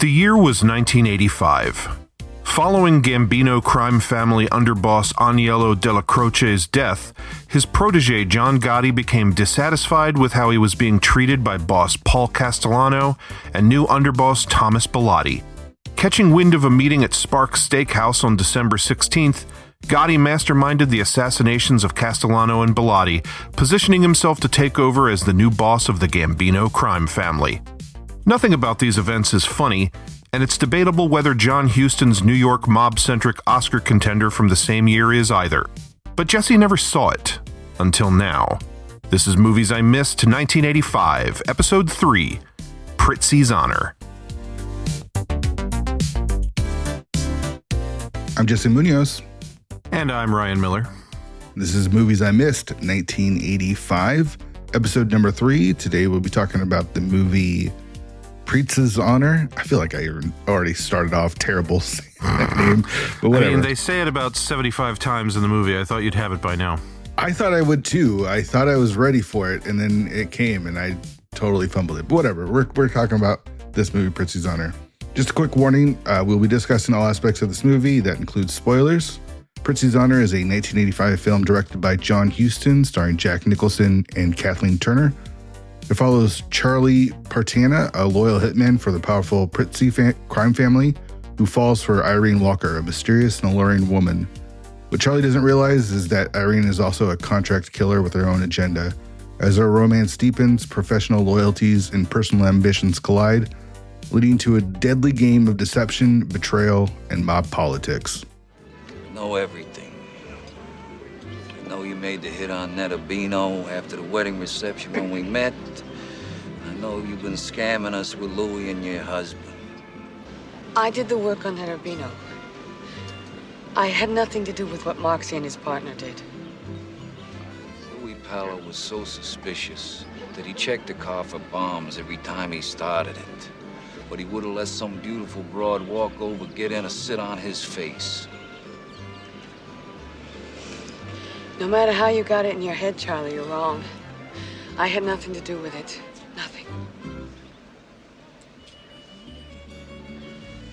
The year was 1985. Following Gambino crime family underboss Agnello Della Croce's death, his protege John Gotti became dissatisfied with how he was being treated by boss Paul Castellano and new underboss Thomas Bellotti. Catching wind of a meeting at Sparks Steakhouse on December 16th, Gotti masterminded the assassinations of Castellano and Bellotti, positioning himself to take over as the new boss of the Gambino crime family. Nothing about these events is funny, and it's debatable whether John Huston's New York mob-centric Oscar contender from the same year is either. But Jesse never saw it. Until now. This is Movies I Missed, 1985, Episode 3, Prizzi's Honor. I'm Jesse Munoz. And I'm Ryan Miller. This is Movies I Missed, 1985, Episode number 3. Today we'll be talking about the movie Prizzi's Honor. I feel like I already started off terrible saying that name, but whatever. I mean, they say it about 75 times in the movie. I thought you'd have it by now. I thought I would too. I thought I was ready for it, and then it came, and I totally fumbled it. But whatever. We're talking about this movie, Prizzi's Honor. Just a quick warning, we'll be discussing all aspects of this movie. That includes spoilers. Prizzi's Honor is a 1985 film directed by John Huston, starring Jack Nicholson and Kathleen Turner. It follows Charlie Partana, a loyal hitman for the powerful Prizzi crime family, who falls for Irene Walker, a mysterious and alluring woman. What Charlie doesn't realize is that Irene is also a contract killer with her own agenda. As their romance deepens, professional loyalties and personal ambitions collide, leading to a deadly game of deception, betrayal, and mob politics. I know everything. I know you made the hit on Netta Bino after the wedding reception when we met. I know you've been scamming us with Louie and your husband. I did the work on Netta Bino. I had nothing to do with what Moxie and his partner did. Louie Palo was so suspicious that he checked the car for bombs every time he started it. But he would have let some beautiful broad walk over, get in, or sit on his face. No matter how you got it in your head, Charlie, you're wrong. I had nothing to do with it. Nothing.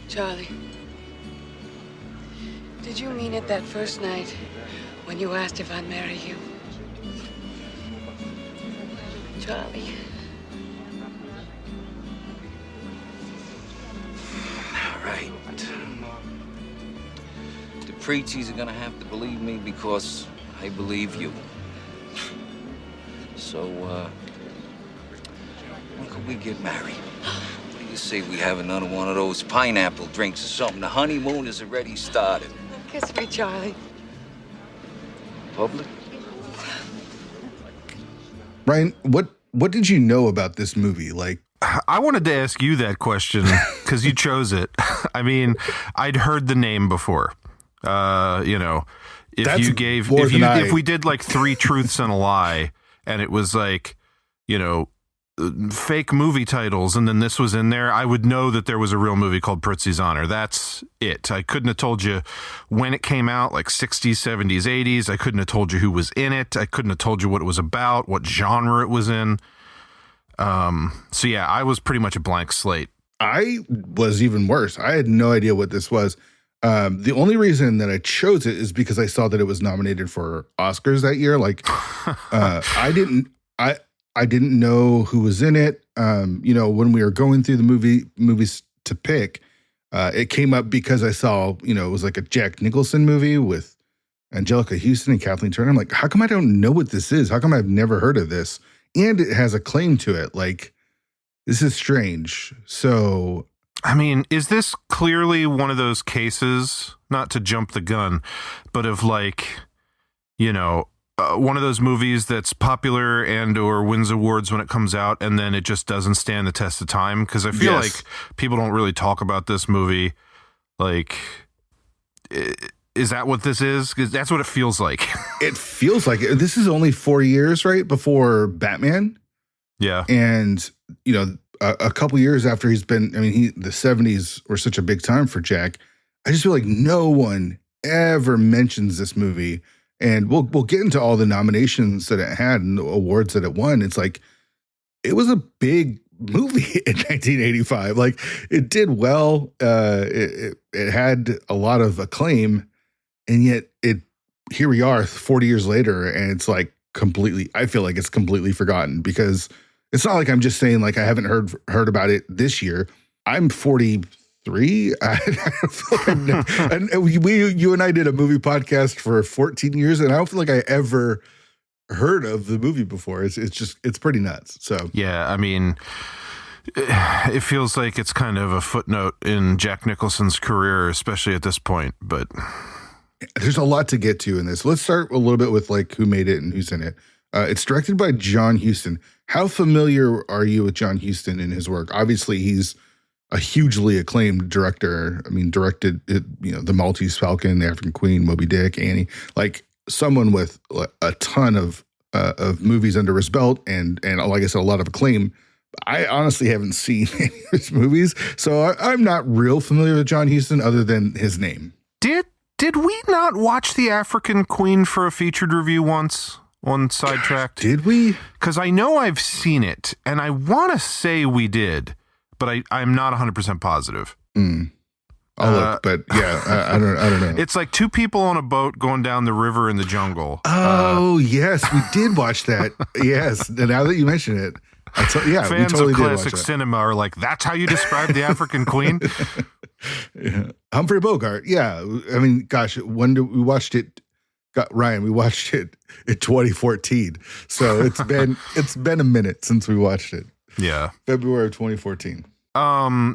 Charlie, did you mean it that first night when you asked if I'd marry you? Charlie. Right. The Prizzis are gonna have to believe me because I believe you. So, when could we get married? What do you say we have another one of those pineapple drinks or something? The honeymoon has already started. Kiss me, Charlie. Public? Ryan, what did you know about this movie? Like, I wanted to ask you that question because you chose it. I mean, I'd heard the name before. If we did like 3 truths and a lie, and it was like, fake movie titles, and then this was in there, I would know that there was a real movie called Prizzi's Honor. That's it. I couldn't have told you when it came out, like 60s, 70s, 80s. I couldn't have told you who was in it. I couldn't have told you what it was about, what genre it was in. So yeah, I was pretty much a blank slate. I was even worse. I had no idea what this was. The only reason that I chose it is because I saw that it was nominated for Oscars that year. Like, I didn't know who was in it. When we were going through the movies to pick, it came up because I saw, it was like a Jack Nicholson movie with Angelica Houston and Kathleen Turner. I'm like, how come I don't know what this is? How come I've never heard of this? And it has a claim to it. Like, this is strange. So, I mean, is this clearly one of those cases, not to jump the gun, but of like, one of those movies that's popular and or wins awards when it comes out, and then it just doesn't stand the test of time? Because I feel like people don't really talk about this movie. Like, is that what this is? Because that's what it feels like. It feels like it. This is only 4 years, right, before Batman. Yeah. And, a couple years after he's been, the 70s were such a big time for Jack. I just feel like no one ever mentions this movie. And we'll get into all the nominations that it had and the awards that it won. It's like, it was a big movie in 1985. Like, it did well. It had a lot of acclaim, and yet here we are 40 years later, and it's like I feel like it's completely forgotten, because it's not like I'm just saying like I haven't heard about it this year. I'm 43. I don't feel like and you and I did a movie podcast for 14 years, and I don't feel like I ever heard of the movie before. It's pretty nuts. So yeah, I mean, it feels like it's kind of a footnote in Jack Nicholson's career, especially at this point. But there's a lot to get to in this. Let's start a little bit with like who made it and who's in it. It's directed by John Huston. How familiar are you with John Huston and his work? Obviously, he's a hugely acclaimed director. I mean, directed The Maltese Falcon, The African Queen, Moby Dick, Annie. Like, someone with a ton of movies under his belt, and like I said, a lot of acclaim. I honestly haven't seen any of his movies, so I'm not real familiar with John Huston other than his name. Did we not watch The African Queen for a featured review once on Sidetracked? Did we? Because I know I've seen it, and I want to say we did, but I'm not 100% positive. I'll look, but yeah, I don't know. It's like two people on a boat going down the river in the jungle. Oh, yes, we did watch that. Yes, now that you mention it. Fans we totally of did classic watch cinema are like, that's how you describe the African Queen? Yeah. Humphrey Bogart. Yeah. I mean, gosh, when did we watched it? Ryan, we watched it in 2014. So it's been a minute since we watched it. Yeah. February of 2014.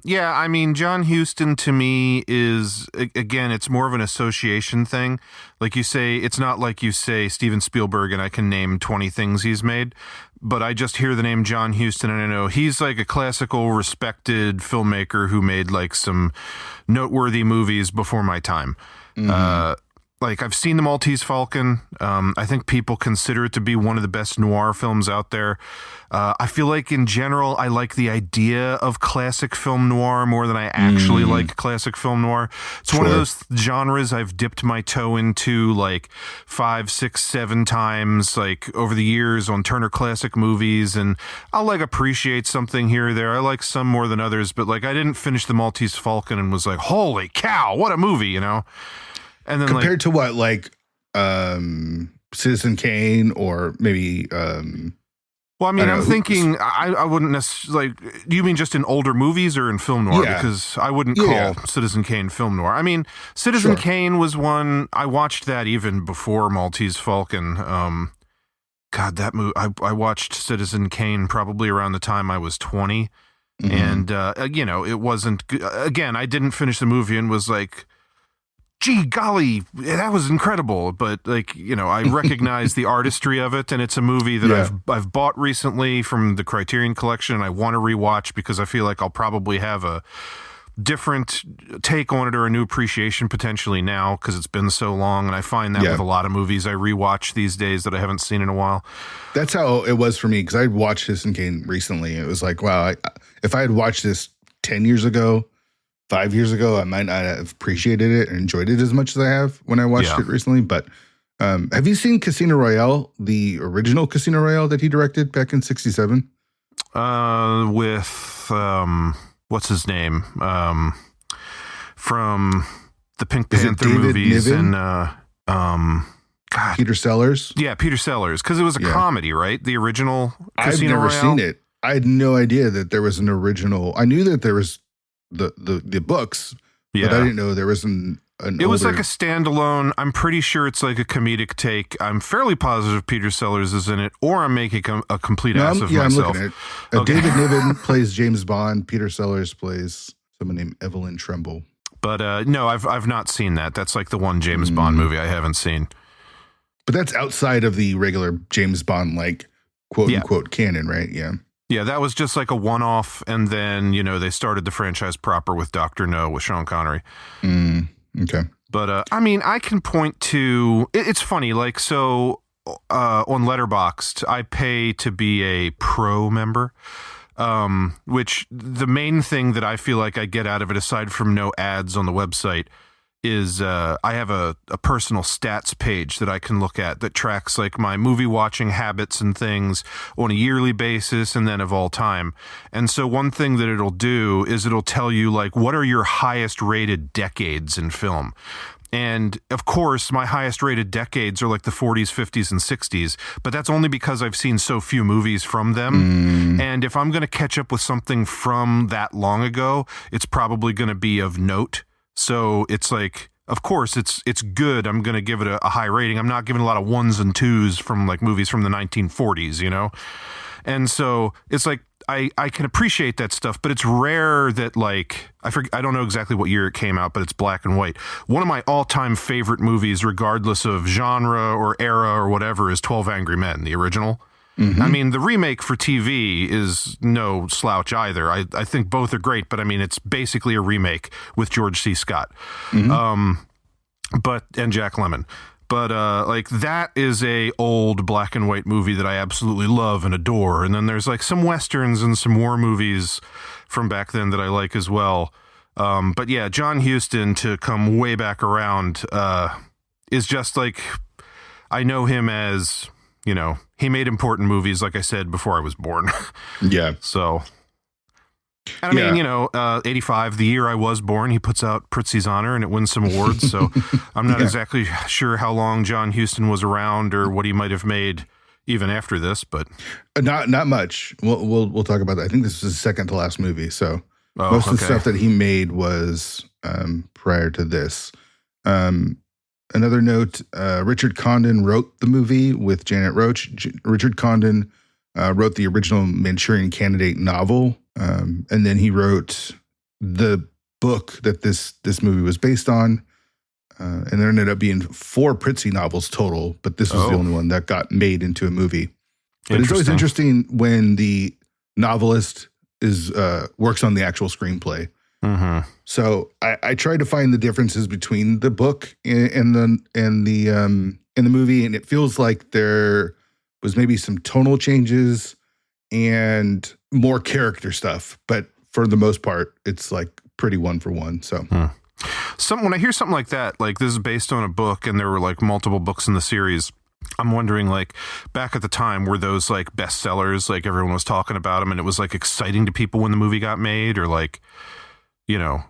Yeah, I mean, John Huston to me is, again, it's more of an association thing. Like you say, it's not like you say Steven Spielberg and I can name 20 things he's made, but I just hear the name John Huston and I know he's like a classical, respected filmmaker who made like some noteworthy movies before my time. Like, I've seen The Maltese Falcon. I think people consider it to be one of the best noir films out there. I feel like, in general, I like the idea of classic film noir more than I actually like classic film noir. It's one of those genres I've dipped my toe into, like, 5, 6, 7 times, like, over the years on Turner Classic Movies, and I'll, like, appreciate something here or there. I like some more than others, but, like, I didn't finish The Maltese Falcon and was like, holy cow, what a movie, you know? And then compared to what, like Citizen Kane, or maybe well, I mean, I'm thinking I wouldn't necessarily, like, you mean just in older movies or in film noir? Yeah. Because I wouldn't call Citizen Kane film noir. I mean, Citizen Kane was one, I watched that even before Maltese Falcon. God, that movie, I watched Citizen Kane probably around the time I was 20. And, it wasn't, again, I didn't finish the movie and was like, gee golly, that was incredible. But, like, I recognize the artistry of it, and it's a movie that I've bought recently from the Criterion Collection, and I want to rewatch because I feel like I'll probably have a different take on it or a new appreciation potentially now because it's been so long. And I find that with a lot of movies I rewatch these days that I haven't seen in a while. That's how it was for me, because I watched Citizen Kane recently. It was like, wow, if I had watched this 10 years ago, 5 years ago, I might not have appreciated it and enjoyed it as much as I have when I watched it recently. But have you seen Casino Royale, the original Casino Royale that he directed back in '67? With what's his name? From the Pink Panther movies Niven? and God. Peter Sellers. Yeah, Peter Sellers, because it was a comedy, right? The original Casino Royale. I've never seen it. I had no idea that there was an original. I knew that there was the books, but I didn't know there was an it was like a standalone. I'm pretty sure it's like a comedic take. I'm fairly positive Peter Sellers is in it, or I'm making a complete ass of myself. I'm looking at it. David Niven plays James Bond. Peter Sellers plays someone named Evelyn Tremble. But no, I've not seen that. That's like the one James Bond movie I haven't seen. But that's outside of the regular James Bond, like, quote unquote canon, right? Yeah. Yeah, that was just like a one-off, and then, they started the franchise proper with Dr. No with Sean Connery. Okay. But, I mean, I can point to... It's funny, like, so on Letterboxd, I pay to be a pro member, which the main thing that I feel like I get out of it, aside from no ads on the website, is I have a personal stats page that I can look at that tracks like my movie watching habits and things on a yearly basis and then of all time. And so one thing that it'll do is it'll tell you like what are your highest rated decades in film. And of course, my highest rated decades are like the 40s, 50s, and 60s, but that's only because I've seen so few movies from them. And if I'm going to catch up with something from that long ago, it's probably going to be of note. So it's like, of course, it's good. I'm going to give it a high rating. I'm not giving a lot of ones and twos from like movies from the 1940s, you know? And so it's like, I can appreciate that stuff, but it's rare that like, I don't know exactly what year it came out, but it's black and white. One of my all-time favorite movies, regardless of genre or era or whatever, is 12 Angry Men, the original. I mean, the remake for TV is no slouch either. I think both are great, but I mean, it's basically a remake with George C. Scott, and Jack Lemmon. But like that is a old black and white movie that I absolutely love and adore. And then there's like some westerns and some war movies from back then that I like as well. But yeah, John Huston to come way back around is just like, I know him as, you know, he made important movies, like I said, before I was born. Yeah. So, and I mean, you know, 85, the year I was born, he puts out Prizzi's Honor and it wins some awards. So I'm not exactly sure how long John Huston was around or what he might have made even after this, but not much. We'll talk about that. I think this is his second to last movie. So most of the stuff that he made was prior to this. Another note, Richard Condon wrote the movie with Janet Roach. Richard Condon wrote the original Manchurian Candidate novel, and then he wrote the book that this movie was based on. And there ended up being 4 Prizzi novels total, but this was the only one that got made into a movie. But it's always interesting when the novelist works on the actual screenplay. So I tried to find the differences between the book and the movie, and it feels like there was maybe some tonal changes and more character stuff, but for the most part, it's like pretty one for one. So when I hear something like that, like this is based on a book and there were like multiple books in the series, I'm wondering, like, back at the time, were those like bestsellers? Like everyone was talking about them and it was like exciting to people when the movie got made, or like, you know,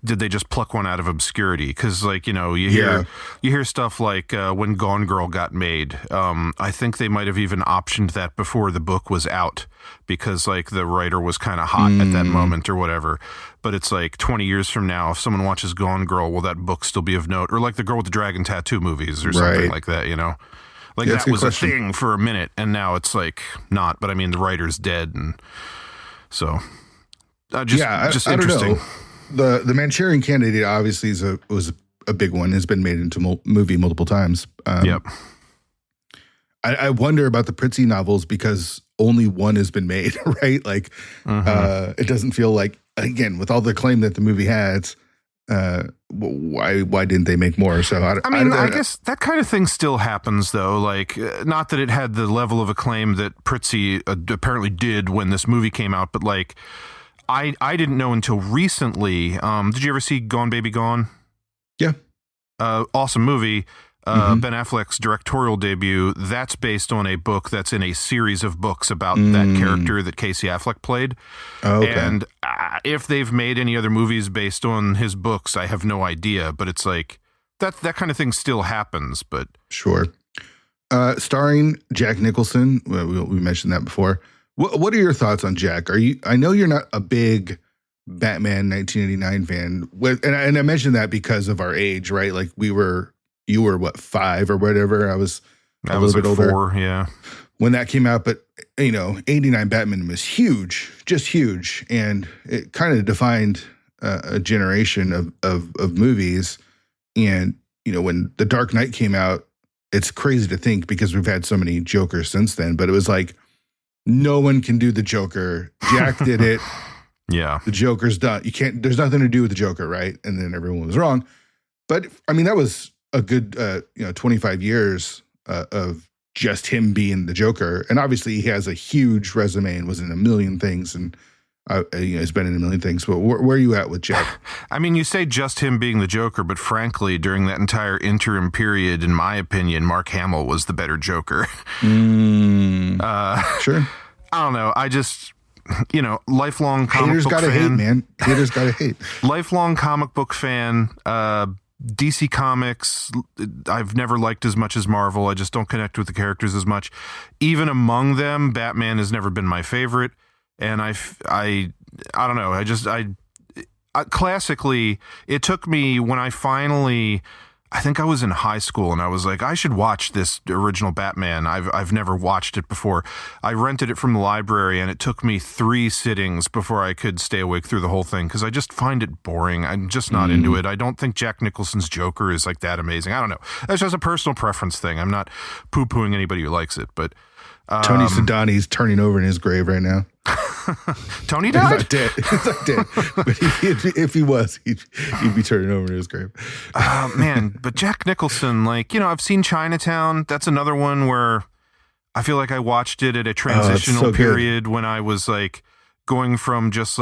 did they just pluck one out of obscurity? Because, like, you know, you hear stuff like when Gone Girl got made. I think they might have even optioned that before the book was out because, like, the writer was kind of hot at that moment or whatever. But it's like 20 years from now, if someone watches Gone Girl, will that book still be of note? Or like the Girl with the Dragon Tattoo movies or something like that, you know? Like that was a thing for a minute and now it's like not. But I mean, the writer's dead, and so... just interesting. I don't know. The Manchurian Candidate obviously was a big one. Has been made into movie multiple times. I wonder about the Prizzi novels because only one has been made, right? Like, it doesn't feel like, again, with all the acclaim that the movie has, why didn't they make more? So I guess that kind of thing still happens, though. Like, not that it had the level of acclaim that Prizzi apparently did when this movie came out, but like, I didn't know until recently. Did you ever see Gone Baby Gone? Yeah. Awesome movie. Ben Affleck's directorial debut. That's based on a book that's in a series of books about that character that Casey Affleck played. Oh, okay. And if they've made any other movies based on his books, I have no idea. But it's like that kind of thing still happens. But sure. Starring Jack Nicholson. We mentioned that before. What are your thoughts on Jack? I know you're not a big Batman 1989 fan, and I mentioned that because of our age, right? Like you were what, 5 or whatever. I was a little bit older. 4, yeah, when that came out. But you know, 89 Batman was huge, just huge, and it kind of defined a generation of movies. And you know, when The Dark Knight came out, it's crazy to think because we've had so many Jokers since then. But it was like, no one can do the Joker. Jack did it. Yeah. The Joker's done. There's nothing to do with the Joker, right? And then everyone was wrong. But I mean, that was a good 25 years of just him being the Joker. And obviously he has a huge resume and was in a million things and He's been in a million things, but where are you at with Jack? I mean, you say just him being the Joker, but frankly, during that entire interim period, in my opinion, Mark Hamill was the better Joker. Sure. I don't know. I just, lifelong comic Haters book gotta hate, fan. man. Haters gotta hate. Lifelong comic book fan. DC Comics, I've never liked as much as Marvel. I just don't connect with the characters as much. Even among them, Batman has never been my favorite. And I don't know. Classically, it took me when I think I was in high school and I was like, I should watch this original Batman. I've never watched it before. I rented it from the library and it took me 3 sittings before I could stay awake through the whole thing because I just find it boring. I'm just not into it. I don't think Jack Nicholson's Joker is like that amazing. I don't know. That's just a personal preference thing. I'm not poo-pooing anybody who likes it, but Tony Sidani's turning over in his grave right now. Tony died? He's not dead. But if he was, he'd be turning over in his grave. Man, but Jack Nicholson, I've seen Chinatown. That's another one where I feel like I watched it at a transitional period when I was going from just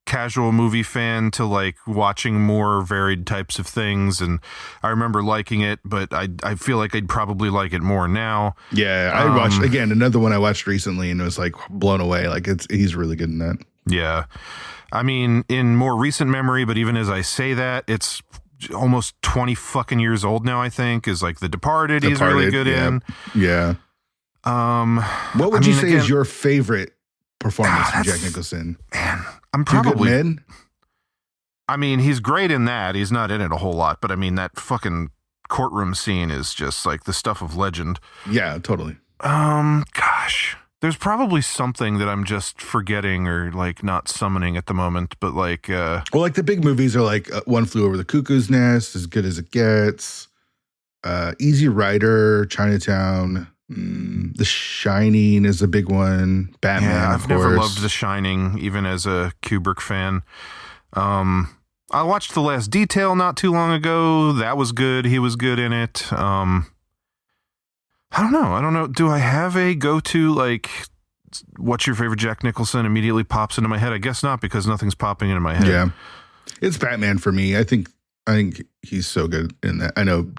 casual movie fan to watching more varied types of things, and I remember liking it, but I feel like I'd probably like it more now. Yeah, I watched again another one I watched recently and it was blown away. He's really good in that. Yeah, I mean, in more recent memory, but even as I say that, it's almost 20 fucking years old now. I think is The Departed. He's really good in. Yeah. What would you say is your favorite performance from Jack Nicholson? Man, I'm probably. Two Good Men? I mean, he's great in that. He's not in it a whole lot, but I mean, that fucking courtroom scene is just the stuff of legend. Yeah, totally. Gosh, there's probably something that I'm just forgetting or not summoning at the moment, but the big movies are One Flew Over the Cuckoo's Nest, As Good as It Gets, Easy Rider, Chinatown. The Shining is a big one. Batman, yeah, of course. I've never loved The Shining, even as a Kubrick fan. I watched The Last Detail not too long ago. That was good. He was good in it. I don't know. Do I have a go-to, what's your favorite Jack Nicholson immediately pops into my head? I guess not, because nothing's popping into my head. Yeah. It's Batman for me. I think he's so good in that. I know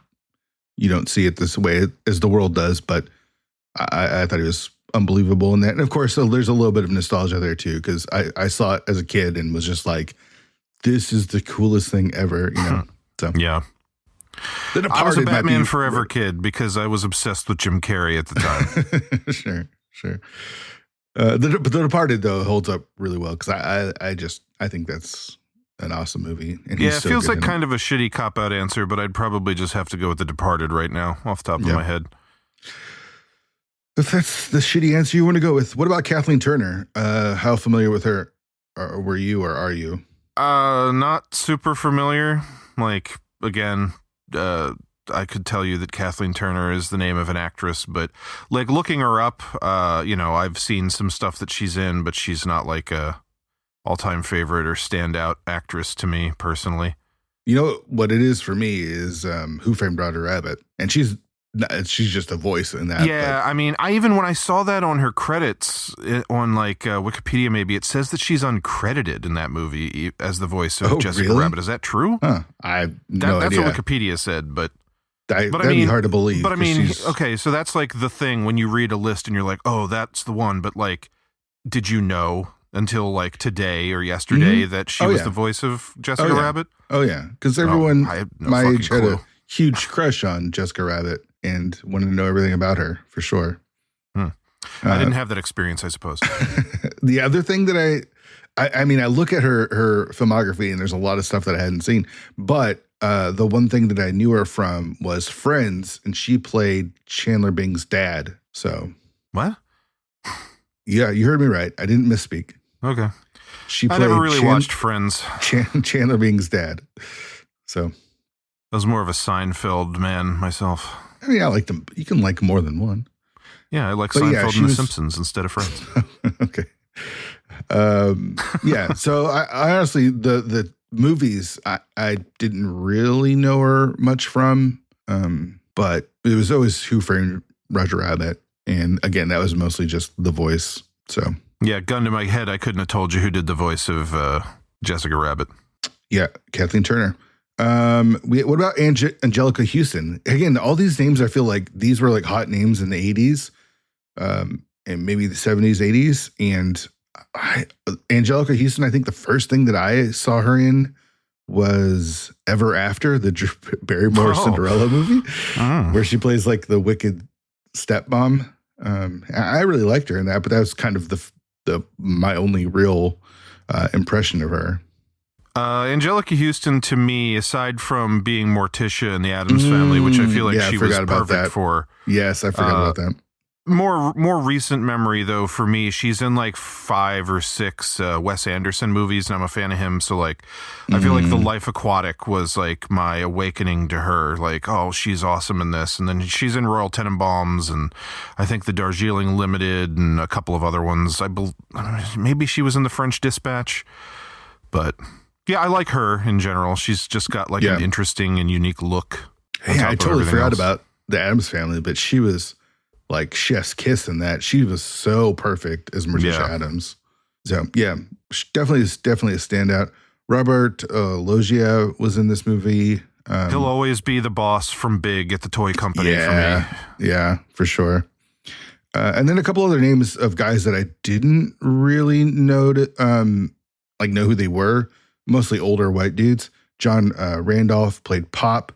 you don't see it this way as the world does, but I thought he was unbelievable in that. And of course, there's a little bit of nostalgia there too, because I saw it as a kid and was just this is the coolest thing ever, So yeah. I was a Batman Forever kid because I was obsessed with Jim Carrey at the time. Sure. The Departed though holds up really well because I think that's an awesome movie. And it feels like kind of a shitty cop-out answer, but I'd probably just have to go with The Departed right now, off the top of my head. If that's the shitty answer you want to go with, what about Kathleen Turner? How familiar with her were you or are you? Not super familiar. Again, I could tell you that Kathleen Turner is the name of an actress, but looking her up, I've seen some stuff that she's in, but she's not a all-time favorite or standout actress to me personally. You know what it is for me is Who Framed Roger Rabbit, and she's just a voice in that. Yeah, I mean, when I saw that on her credits on Wikipedia, maybe it says that she's uncredited in that movie as the voice of Jessica Rabbit. Is that true? Huh. I have no idea. That's what Wikipedia said, but that'd be hard to believe. But I mean, okay, so that's the thing when you read a list and you're like, oh, that's the one. But did you know until today or yesterday that she was the voice of Jessica Rabbit? Oh yeah, because everyone my age had a huge crush on Jessica Rabbit and wanted to know everything about her for sure. I didn't have that experience, I suppose. The other thing that I mean, I look at her filmography and there's a lot of stuff that I hadn't seen, but the one thing that I knew her from was Friends, and she played Chandler Bing's dad. So what? Yeah, you heard me right. I didn't misspeak. Okay. I never really watched Friends. Chandler Bing's dad. So I was more of a Seinfeld man myself. I mean, I like them. You can like more than one. Yeah, I like Seinfeld and The Simpsons instead of Friends. Okay. Yeah. So I honestly, the movies, I didn't really know her much from, but it was always Who Framed Roger Rabbit. And again, that was mostly just the voice. So Yeah, gun to my head, I couldn't have told you who did the voice of Jessica Rabbit. Yeah, Kathleen Turner. What about Angelica Houston? Again, all these names, I feel like these were like hot names in the 80s, and maybe the 70s, 80s. And Angelica Houston, I think the first thing that I saw her in was Ever After, the Drew Barrymore Cinderella movie, where she plays like the wicked stepmom. I really liked her in that, but that was kind of my only real impression of her. Angelica Houston, to me, aside from being Morticia in the Addams Family, which I feel like she was perfect for. Yes, I forgot about that. More recent memory, though, for me, she's in like 5 or 6 Wes Anderson movies, and I'm a fan of him. So, like, I feel like The Life Aquatic was like my awakening to her. Like, oh, she's awesome in this. And then she's in Royal Tenenbaums, and I think the Darjeeling Limited, and a couple of other ones. Maybe she was in The French Dispatch, but yeah, I like her in general. She's just got like an interesting and unique look. Yeah, I totally forgot about the Addams Family, but she was like chef's kiss in that. She was so perfect as Morticia Addams. So yeah, definitely a standout. Robert Loggia was in this movie. He'll always be the boss from Big at the toy company for me. Yeah, for sure. And then a couple other names of guys that I didn't really know who they were. Mostly older white dudes. John Randolph played Pop.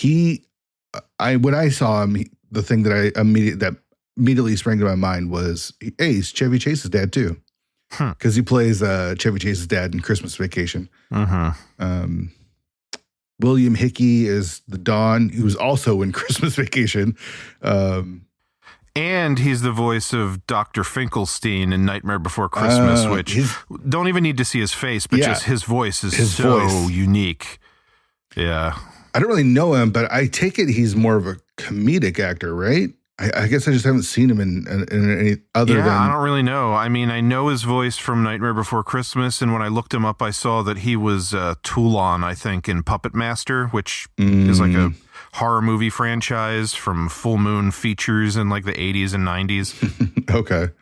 When I saw him, the thing that immediately sprang to my mind was, hey, he's Chevy Chase's dad too, because he plays Chevy Chase's dad in Christmas Vacation. William Hickey is the Don, who was also in Christmas Vacation. And he's the voice of Dr. Finkelstein in Nightmare Before Christmas, which don't even need to see his face, but just his voice is so unique. Yeah. I don't really know him, but I take it he's more of a comedic actor, right? I guess I just haven't seen him in any other than... I don't really know. I mean, I know his voice from Nightmare Before Christmas, and when I looked him up, I saw that he was Toulon, I think, in Puppet Master, which is like a horror movie franchise from Full Moon Features in like the 80s and 90s. Okay.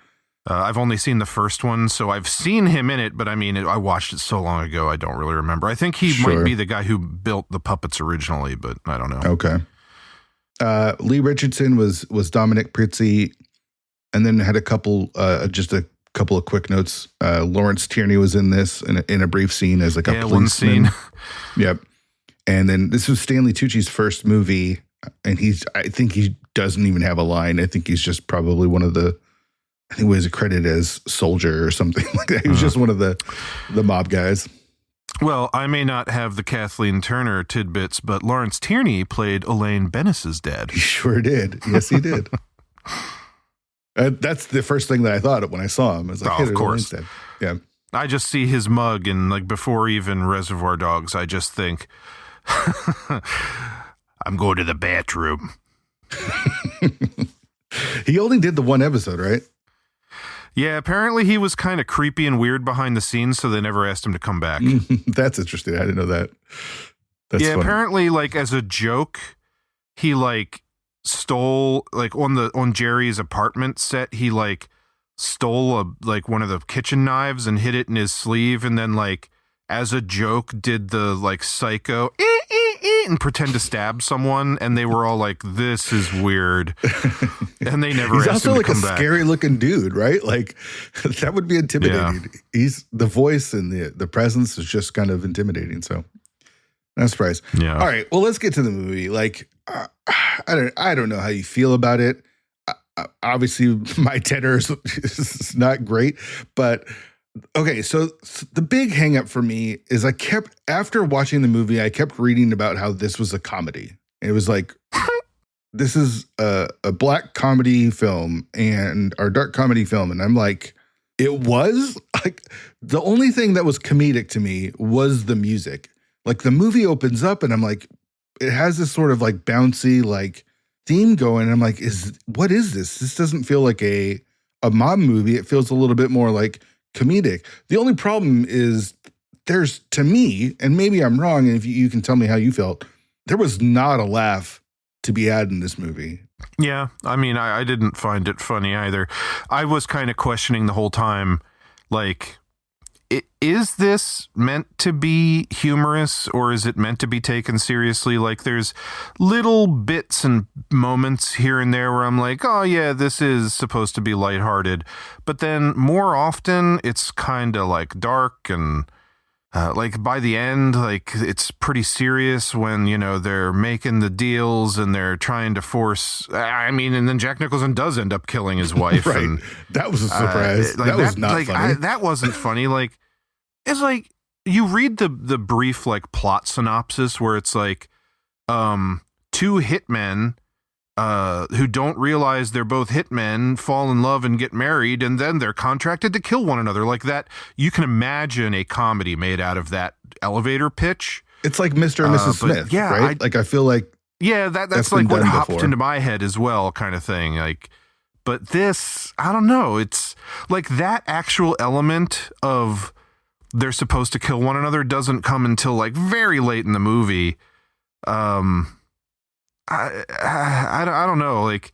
I've only seen the first one, so I've seen him in it, but I mean, I watched it so long ago, I don't really remember. I think he might be the guy who built the puppets originally, but I don't know. Okay. Lee Richardson was Dominic Prizzi, and then had a couple of quick notes. Lawrence Tierney was in this in a brief scene as like a policeman. One scene. Yep. And then this was Stanley Tucci's first movie, and I think he doesn't even have a line. I think he's just probably one of the, I think he was credited as soldier or something like that. He was just one of the mob guys. Well, I may not have the Kathleen Turner tidbits, but Lawrence Tierney played Elaine Bennis's dad. He sure did. Yes, he did. That's the first thing that I thought of when I saw him. I was like, of course. Yeah. I just see his mug, and like before even Reservoir Dogs, I just think, I'm going to the bathroom. He only did the one episode, right? Yeah, apparently he was kind of creepy and weird behind the scenes, so they never asked him to come back. That's interesting. I didn't know that. That's funny. Apparently, like as a joke, he like stole like on Jerry's apartment set, he like stole one of the kitchen knives and hid it in his sleeve, and then like as a joke did the like psycho and pretend to stab someone, and they were all like, "This is weird," and they never. He's asked also him like to come a back. scary looking dude, right? Like that would be intimidating. Yeah. He's the voice and the presence is just kind of intimidating. So, not surprised. Yeah. All right. Well, let's get to the movie. Like, I don't know how you feel about it. Obviously, my tenor is not great, but. Okay, so the big hang up for me is after watching the movie, I kept reading about how this was a comedy. It was like, this is a black comedy film or dark comedy film. And I'm like, it was like the only thing that was comedic to me was the music. Like the movie opens up and I'm like, it has this sort of like bouncy like theme going. And I'm like, what is this? This doesn't feel like a mob movie. It feels a little bit more like comedic. The only problem is there's, to me, and maybe I'm wrong, and if you can tell me how you felt, there was not a laugh to be had in this movie. Yeah, I mean, I didn't find it funny either. I was kind of questioning the whole time, like, is this meant to be humorous or is it meant to be taken seriously? Like, there's little bits and moments here and there where I'm like, oh yeah, this is supposed to be lighthearted. But then more often it's kind of like dark and like by the end, like it's pretty serious when, you know, they're making the deals and they're trying to force, I mean, and then Jack Nicholson does end up killing his wife. Right. And That was a surprise. like that was not like, funny. that wasn't funny. Like, it's like you read the brief like plot synopsis where it's like two hitmen who don't realize they're both hitmen fall in love and get married, and then they're contracted to kill one another. Like that, you can imagine a comedy made out of that elevator pitch. It's like Mr. and Mrs. Smith, yeah, right? Like I feel like that's like what hopped into my head as well, kind of thing. Like, but this, I don't know. It's like that actual element of they're supposed to kill one another doesn't come until like very late in the movie. I don't know. Like,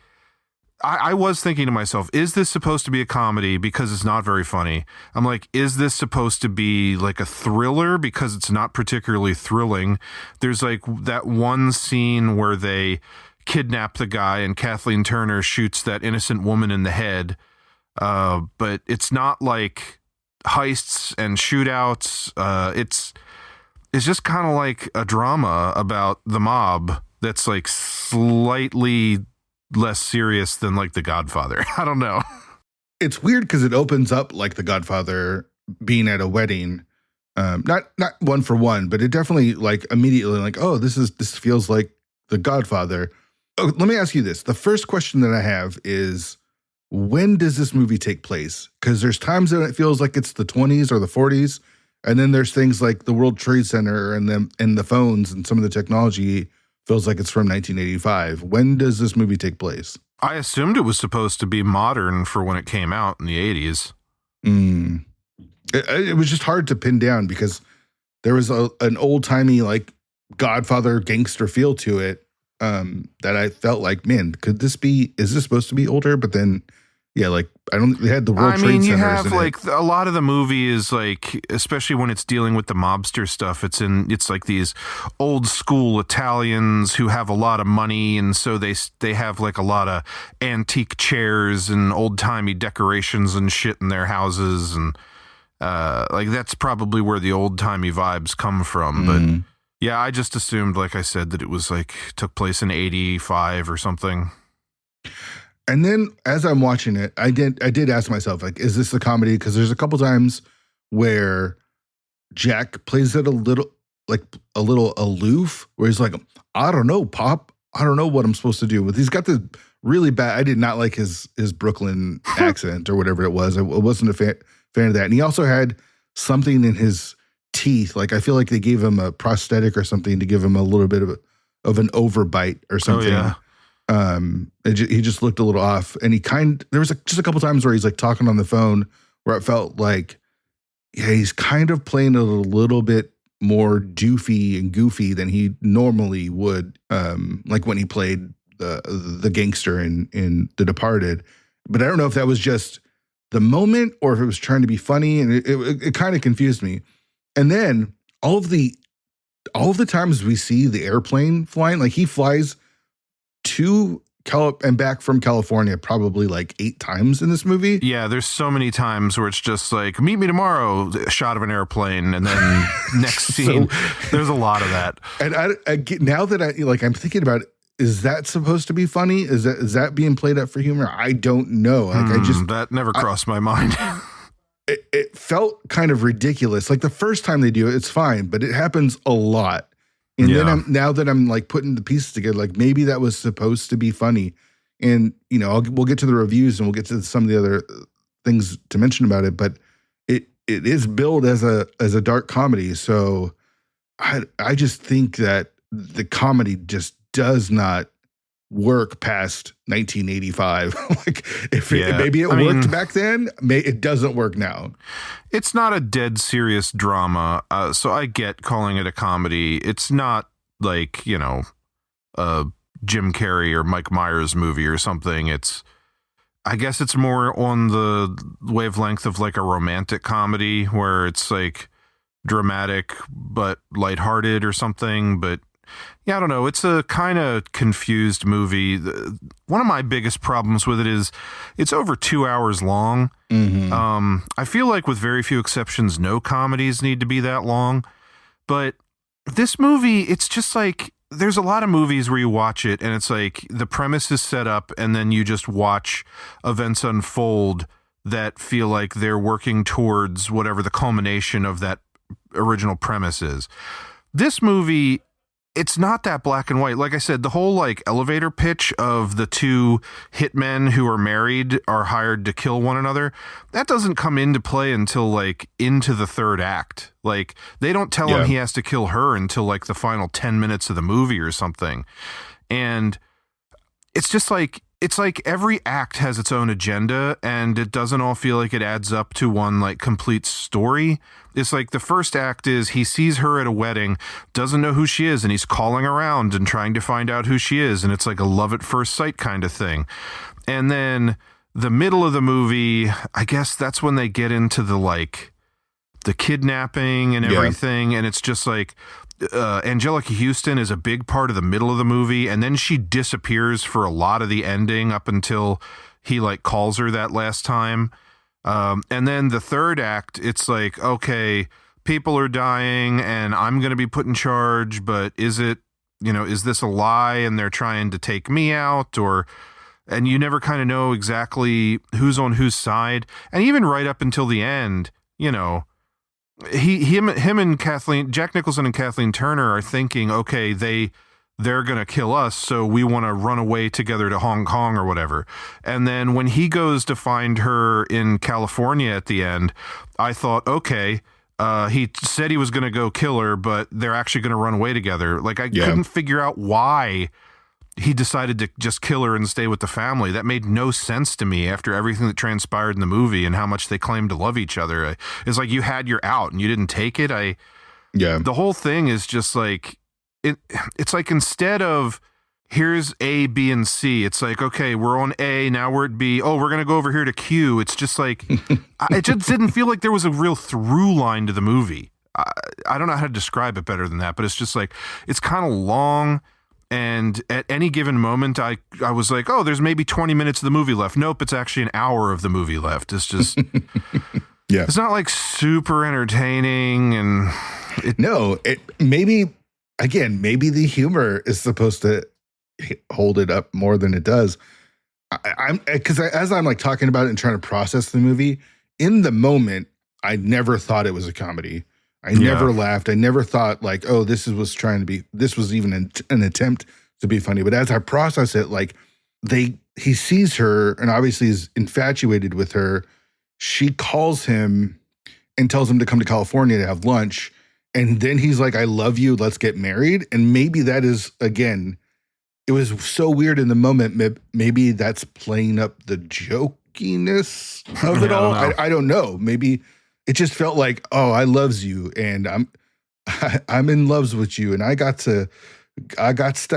I was thinking to myself, is this supposed to be a comedy because it's not very funny? I'm like, is this supposed to be like a thriller because it's not particularly thrilling? There's like that one scene where they kidnap the guy and Kathleen Turner shoots that innocent woman in the head. But it's not like heists and shootouts. It's just kind of like a drama about the mob that's like slightly less serious than like The Godfather. I don't know. it's weird because it opens up like The Godfather being at a wedding. Not one for one, but it definitely like immediately like, oh, this feels like The Godfather. Oh, let me ask you this. The first question that I have is, when does this movie take place? Because there's times that it feels like it's the 20s or the 40s. And then there's things like the World Trade Center and the phones and some of the technology feels like it's from 1985. When does this movie take place? I assumed it was supposed to be modern for when it came out in the 80s. It was just hard to pin down because there was an old-timey like Godfather gangster feel to it that I felt like, man, is this supposed to be older? But then, yeah, like they had the World Trade Centers. You have like a lot of the movie is like, especially when it's dealing with the mobster stuff, it's like these old school Italians who have a lot of money. And so they have like a lot of antique chairs and old timey decorations and shit in their houses. And like, that's probably where the old timey vibes come from. But yeah, I just assumed, like I said, that it was like took place in 85 or something. And then as I'm watching it, I did ask myself, like, is this a comedy? Because there's a couple times where Jack plays it a little aloof, where he's like, I don't know, Pop. I don't know what I'm supposed to do. But he's got this really bad, I did not like his Brooklyn accent or whatever it was. I wasn't a fan of that. And he also had something in his teeth. Like, I feel like they gave him a prosthetic or something to give him a little bit of an overbite or something. Oh, yeah. He just looked a little off, and there was just a couple times where he's like talking on the phone where it felt like, yeah, he's kind of playing it a little bit more doofy and goofy than he normally would, like when he played the gangster in The Departed. But I don't know if that was just the moment or if it was trying to be funny, and it kind of confused me. And then all of the times we see the airplane flying, like he flies to and back from California probably like 8 times in this movie. Yeah, there's so many times where it's just like, meet me tomorrow, a shot of an airplane, and then next scene, there's a lot of that. And I get, now that I'm thinking about it, is that supposed to be funny? Is that being played up for humor? I don't know. Like that never crossed my mind. It felt kind of ridiculous. Like the first time they do it, it's fine, but it happens a lot. And then now that I'm like putting the pieces together, like maybe that was supposed to be funny. And, you know, we'll get to the reviews and we'll get to some of the other things to mention about it, but it is billed as a dark comedy. So I just think that the comedy just does not work past 1985. Like maybe it worked back then, it doesn't work now. It's not a dead serious drama, so I get calling it a comedy. It's not like, you know, Jim Carrey or Mike Myers movie or something. I guess it's more on the wavelength of like a romantic comedy where it's like dramatic but lighthearted or something. But yeah, I don't know. It's a kind of confused movie. One of my biggest problems with it is it's over 2 hours long. I feel like with very few exceptions, no comedies need to be that long. But this movie, it's just like, there's a lot of movies where you watch it and it's like the premise is set up and then you just watch events unfold that feel like they're working towards whatever the culmination of that original premise is. This movie, it's not that black and white. Like I said, the whole like elevator pitch of the two hitmen who are married are hired to kill one another, that doesn't come into play until like into the third act. Like they don't tell him he has to kill her until like the final 10 minutes of the movie or something. And it's just like, it's like every act has its own agenda and it doesn't all feel like it adds up to one like complete story. It's like the first act is he sees her at a wedding, doesn't know who she is, and he's calling around and trying to find out who she is. And it's like a love at first sight kind of thing. And then the middle of the movie, I guess that's when they get into the like the kidnapping and everything. And it's just like, Angelica Houston is a big part of the middle of the movie, and then she disappears for a lot of the ending up until he like calls her that last time. And then the third act, it's like, okay, people are dying and I'm going to be put in charge, but is it, is this a lie and they're trying to take me out? And you never kind of know exactly who's on whose side. And even right up until the end, him and Kathleen, Jack Nicholson and Kathleen Turner are thinking, okay, they're going to kill us, so we want to run away together to Hong Kong or whatever. And then when he goes to find her in California at the end, I thought, okay, he said he was going to go kill her, but they're actually going to run away together. Like I couldn't figure out why he decided to just kill her and stay with the family. That made no sense to me after everything that transpired in the movie and how much they claimed to love each other. It's like you had your out and you didn't take it. The whole thing is just like, it's like instead of here's A, B, and C, it's like, okay, we're on A, now we're at B. Oh, we're going to go over here to Q. It's just like, it just didn't feel like there was a real through line to the movie. I don't know how to describe it better than that, but it's just like, it's kind of long. And at any given moment, I was like, oh, there's maybe 20 minutes of the movie left. Nope, it's actually an hour of the movie left. It's just, it's not like super entertaining. And maybe the humor is supposed to hold it up more than it does. As I'm like talking about it and trying to process the movie, in the moment, I never thought it was a comedy. I never laughed. I never thought like, oh, this was even an attempt to be funny. But as I process it, like he sees her and obviously is infatuated with her. She calls him and tells him to come to California to have lunch. And then he's like, I love you. Let's get married. And maybe that is, again, it was so weird in the moment. Maybe that's playing up the jokiness of it all. I don't know. Maybe it just felt like, oh, I loves you and I'm in loves with you and I got to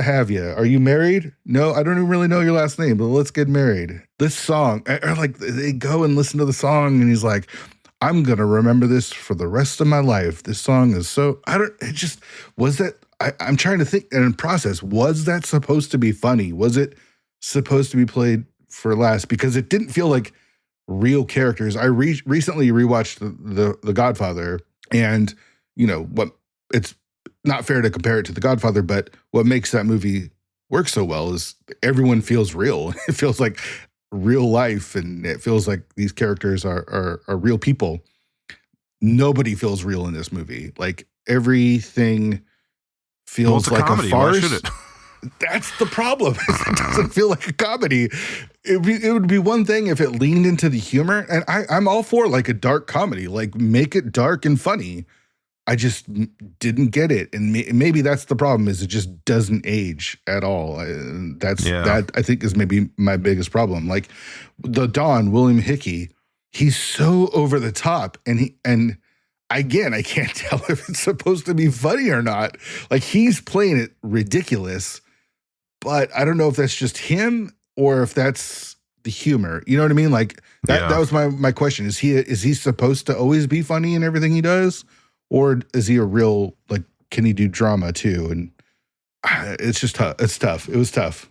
have you. Are you married? No, I don't even really know your last name, but let's get married. This song, or like they go and listen to the song and he's like, I'm going to remember this for the rest of my life. This song is so, I'm trying to think and process, was that supposed to be funny? Was it supposed to be played for laughs? Because it didn't feel like real characters. I recently rewatched the Godfather, and it's not fair to compare it to The Godfather, but what makes that movie work so well is everyone feels real. It feels like real life, and it feels like these characters are real people. Nobody feels real in this movie. Like everything feels like a farce. Why should it? That's the problem. It doesn't feel like a comedy. It would be one thing if it leaned into the humor, and I'm all for like a dark comedy, like make it dark and funny. I just didn't get it, and maybe that's the problem. Is it just doesn't age at all? That I think is maybe my biggest problem. Like the Don, William Hickey, he's so over the top, and again, I can't tell if it's supposed to be funny or not. Like he's playing it ridiculous. but I don't know if that's just him or if that's the humor. You know what I mean? Like that was my question. Is he supposed to always be funny in everything he does? Or is he a real, like, can he do drama too? And it's just tough. It's tough. It was tough.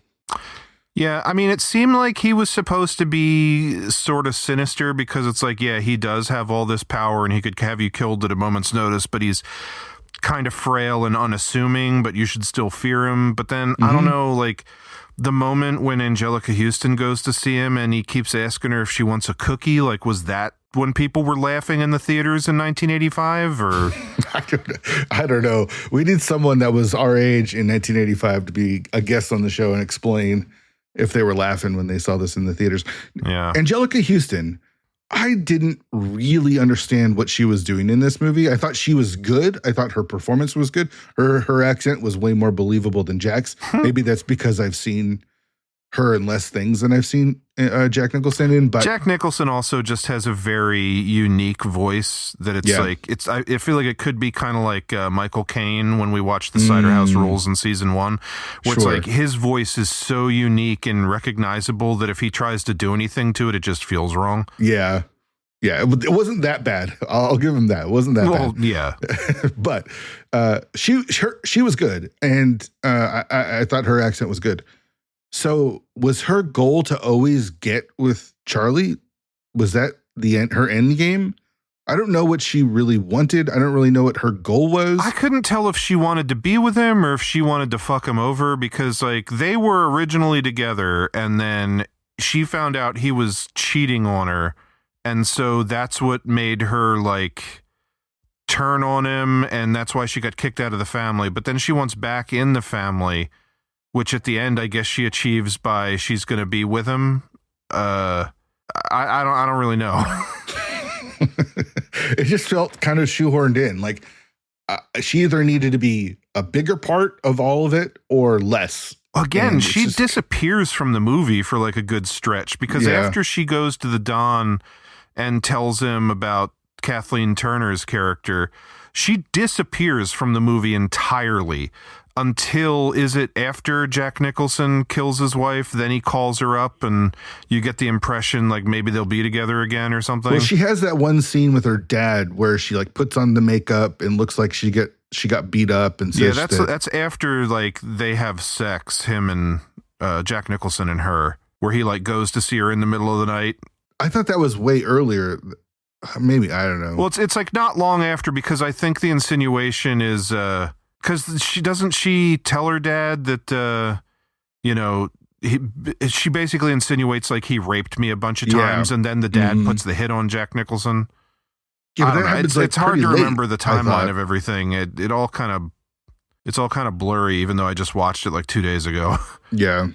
Yeah, I mean, it seemed like he was supposed to be sort of sinister because it's like, yeah, he does have all this power and he could have you killed at a moment's notice, but he's kind of frail and unassuming, but you should still fear him. But then, I don't know, like, the moment when Angelica Houston goes to see him and he keeps asking her if she wants a cookie, like, was that when people were laughing in the theaters in 1985? Or I don't know. We need someone that was our age in 1985 to be a guest on the show and explain if they were laughing when they saw this in the theaters. Yeah. Angelica Houston, I didn't really understand what she was doing in this movie. I thought she was good. I thought her performance was good. Her accent was way more believable than Jack's. Maybe that's because I've seen her in less things than I've seen Jack Nicholson in. But Jack Nicholson also just has a very unique voice that it's like, I feel like it could be kind of like Michael Caine when we watched the Cider House Rules in season 1, where it's like his voice is so unique and recognizable that if he tries to do anything to it, it just feels wrong. Yeah. Yeah. It wasn't that bad. I'll give him that. It wasn't that bad. Yeah. But she was good. And I thought her accent was good. So was her goal to always get with Charlie? Was that her end game? I don't know what she really wanted. I don't really know what her goal was. I couldn't tell if she wanted to be with him or if she wanted to fuck him over, because like they were originally together and then she found out he was cheating on her. And so that's what made her like turn on him. And that's why she got kicked out of the family. But then she wants back in the family, which at the end, I guess she achieves by she's going to be with him. I don't really know. It just felt kind of shoehorned in. Like she either needed to be a bigger part of all of it or less. Again, she disappears from the movie for like a good stretch because after she goes to the Don and tells him about Kathleen Turner's character, she disappears from the movie entirely. Until, is it after Jack Nicholson kills his wife, then he calls her up and you get the impression like maybe they'll be together again or something? Well, she has that one scene with her dad where she like puts on the makeup and looks like she got beat up and says that's after like they have sex, him and Jack Nicholson and her, where he like goes to see her in the middle of the night. I thought that was way earlier. Maybe, I don't know. Well, it's like not long after, because I think the insinuation is because she tell her dad that, she basically insinuates like he raped me a bunch of times, and then the dad puts the hit on Jack Nicholson. Yeah, I don't know. It's hard to remember the timeline of everything. It's all kind of blurry, even though I just watched it like 2 days ago. Yeah.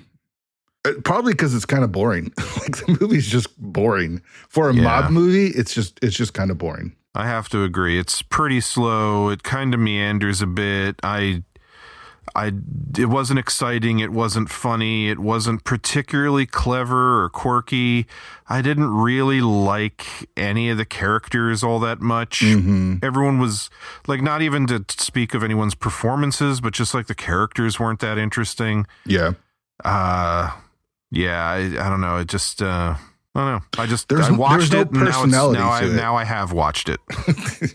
Probably because it's kind of boring. Like the movie's just boring. For a mob movie, it's just kind of boring. I have to agree. It's pretty slow. It kind of meanders a bit. It wasn't exciting. It wasn't funny. It wasn't particularly clever or quirky. I didn't really like any of the characters all that much. Everyone was like, not even to speak of anyone's performances, but just like the characters weren't that interesting. Yeah. I don't know. It just, I don't know. I watched it. Now I have watched it.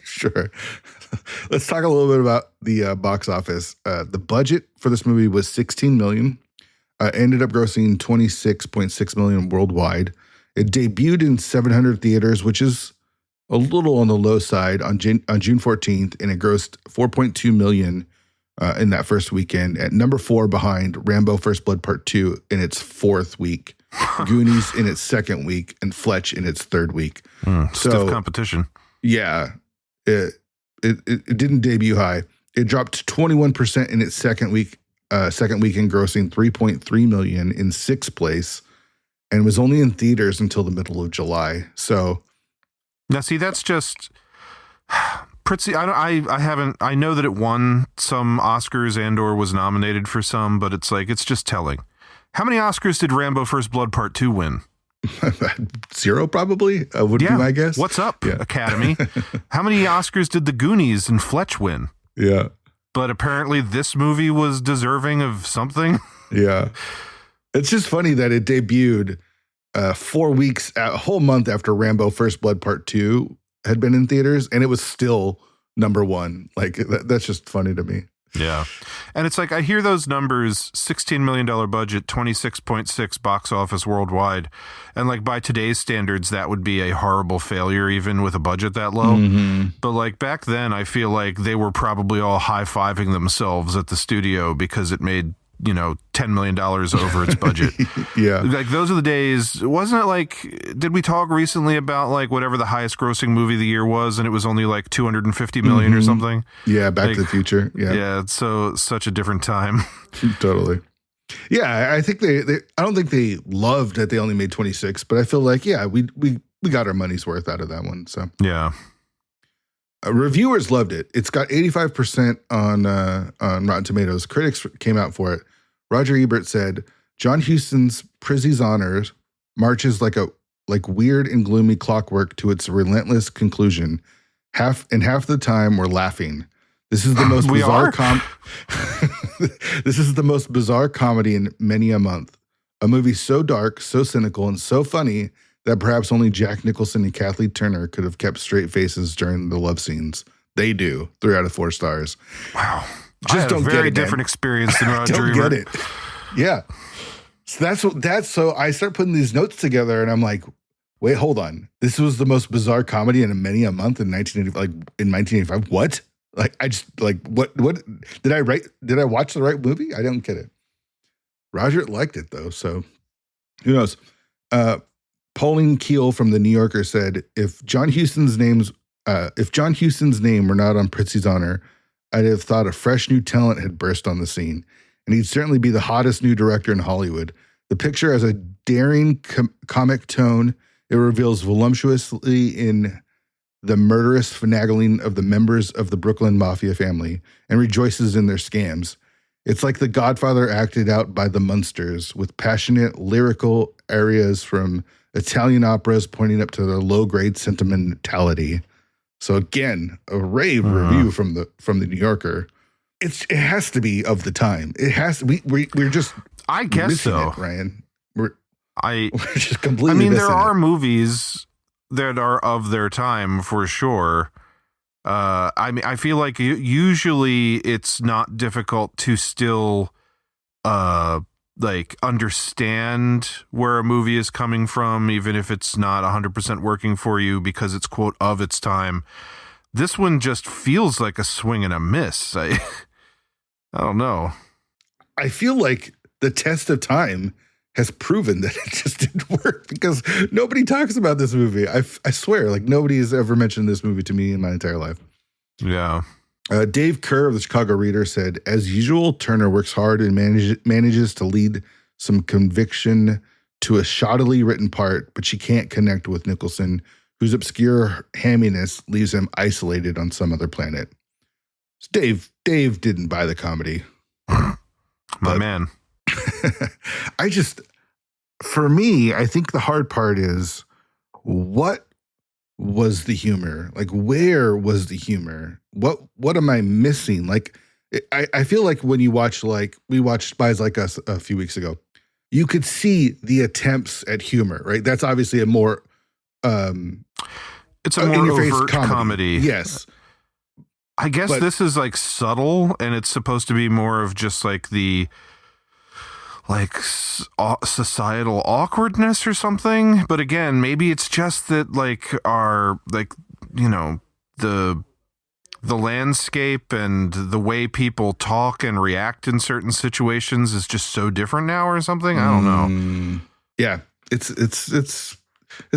Sure. Let's talk a little bit about the box office. The budget for this movie was $16 million. Ended up grossing $26.6 million worldwide. It debuted in 700 theaters, which is a little on the low side on June 14th, and it grossed $4.2 million in that first weekend, at number 4 behind Rambo: First Blood Part 2 in its 4th week, Goonies in its 2nd week, and Fletch in its 3rd week. Stiff competition. Yeah, it didn't debut high. It dropped 21% in its second weekend, grossing $3.3 million in 6th place, and was only in theaters until the middle of July. So now, see, that's just Prizzi. I know that it won some Oscars and/or was nominated for some, but it's just telling. How many Oscars did Rambo: First Blood Part 2 win? 0, probably. Would be my guess. What's up, Academy? How many Oscars did The Goonies and Fletch win? Yeah. But apparently this movie was deserving of something. Yeah. It's just funny that it debuted 4 weeks, a whole month after Rambo First Blood Part 2 had been in theaters, and it was still number one. Like, that's just funny to me. Yeah. And it's like, I hear those numbers, $16 million budget, 26.6 box office worldwide. And like, by today's standards, that would be a horrible failure, even with a budget that low. Mm-hmm. But like back then, I feel like they were probably all high-fiving themselves at the studio because it made, $10 million over its budget. Yeah. Like, those are the days. Wasn't it like, did we talk recently about like whatever the highest grossing movie of the year was, and it was only like 250 million or something? Yeah, Back to the Future. Yeah. Yeah, it's such a different time. Totally. Yeah, I think they I don't think they loved that they only made 26, but I feel like, yeah, we got our money's worth out of that one. So yeah. Reviewers loved it. It's got 85% on Rotten Tomatoes. Critics came out for it. Roger Ebert said, John Huston's Prizzi's Honors marches like weird and gloomy clockwork to its relentless conclusion. Half the time we're laughing. This is the most bizarre This is the most bizarre comedy in many a month. A movie so dark, so cynical, and so funny that perhaps only Jack Nicholson and Kathleen Turner could have kept straight faces during the love scenes. They do. 3 out of 4 stars. Wow. Just I had don't a very get it, different man. experience than Roger Don't Ebert. get it. Yeah. So so I start putting these notes together and I'm like, wait, hold on. This was the most bizarre comedy in many a month in 1985. What? Like, I just like, what did I write? Did I watch the right movie? I don't get it. Roger liked it though. So who knows? Pauline Keel from the New Yorker said, if John Huston's name were not on Prizzi's honor, I'd have thought a fresh new talent had burst on the scene, and he'd certainly be the hottest new director in Hollywood. The picture has a daring comic tone. It reveals voluptuously in the murderous finagling of the members of the Brooklyn Mafia family and rejoices in their scams. It's like The Godfather acted out by the Munsters, with passionate lyrical arias from Italian operas pointing up to their low-grade sentimentality. So again, a rave review from the New Yorker. It has to be of the time. It has to. We're just. I guess so, Ryan. We're just completely. I mean, there are movies that are of their time for sure. I mean, I feel like usually it's not difficult to still, like understand where a movie is coming from, even if it's not 100% working for you because it's quote of its time. This one just feels like a swing and a miss. I don't know. I feel like the test of time has proven that it just didn't work because nobody talks about this movie. I swear, like nobody has ever mentioned this movie to me in my entire life. Yeah. Dave Kerr of the Chicago Reader said, as usual, Turner works hard and manages to lead some conviction to a shoddily written part, but she can't connect with Nicholson, whose obscure hamminess leaves him isolated on some other planet. So Dave didn't buy the comedy. My man. For me, I think the hard part is what was the humor? Like, where was the humor? What am I missing? Like, I feel like when you watch, like, we watched Spies Like Us a few weeks ago, you could see the attempts at humor, right? That's obviously a more, it's a more overt comedy. Yes. I guess this is like subtle, and it's supposed to be more of just like the like societal awkwardness or something. But again, maybe it's just that like our like, you know, the landscape and the way people talk and react in certain situations is just so different now or something. I don't know. Yeah, it's